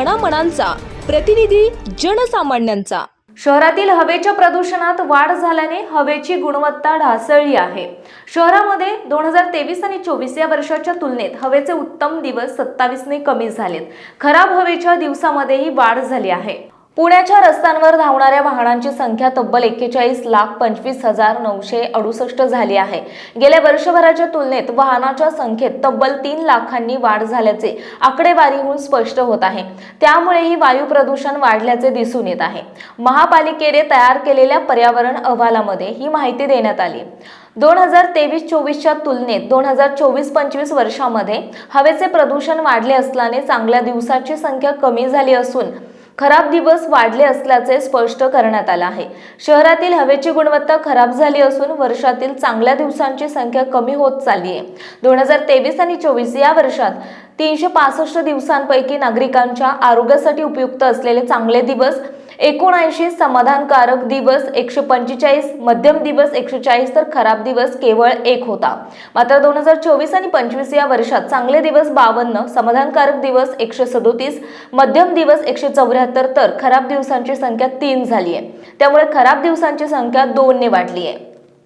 मनामनांचा प्रतिनिधी जनसामान्यांचा। शहरातील हवेच्या प्रदूषणात वाढ झाल्याने हवेची गुणवत्ता ढासळली आहे। शहरामध्ये 2023 आणि 24 या वर्षाच्या तुलनेत हवेचे उत्तम दिवस 27 ने कमी झालेत। खराब हवेच्या दिवसामध्येही वाढ झाली आहे। पुण्याच्या रस्त्यांवर धावणाऱ्या वाहनांची संख्या तब्बल 41,25,968 झाली आहे। गेल्या वर्षभराच्या तुलनेत वाहनाच्या संख्येत तब्बल 3 लाखांनी वाढ झाल्याचे आकडेवारीहून स्पष्ट होत आहे। त्यामुळेही वायू प्रदूषण वाढल्याचे दिसून येत आहे। महापालिकेने तयार केलेल्या पर्यावरण अहवालामध्ये ही माहिती देण्यात आली। 2023-24च्या तुलनेत 2024-25 वर्षामध्ये हवेचे प्रदूषण वाढले असल्याने चांगल्या दिवसाची संख्या कमी झाली असून खराब दिवस वाढले असल्याचे स्पष्ट करण्यात आले आहे। शहरातील हवेची गुणवत्ता खराब झाली असून वर्षातील चांगल्या दिवसांची संख्या कमी होत चालली आहे। 2023 आणि 24 या वर्षात 365 दिवसांपैकी नागरिकांच्या आरोग्यासाठी उपयुक्त असलेले चांगले दिवस 79, समाधानकारक दिवस 145, मध्यम दिवस 140 तर खराब दिवस केवळ 1 होता। मात्र 2024 आणि 25 या वर्षात चांगले दिवस 52, समाधानकारक दिवस 137, मध्यम दिवस 174 तर खराब दिवसांची संख्या 3 झाली आहे। त्यामुळे खराब दिवसांची संख्या 2 ने वाढली आहे।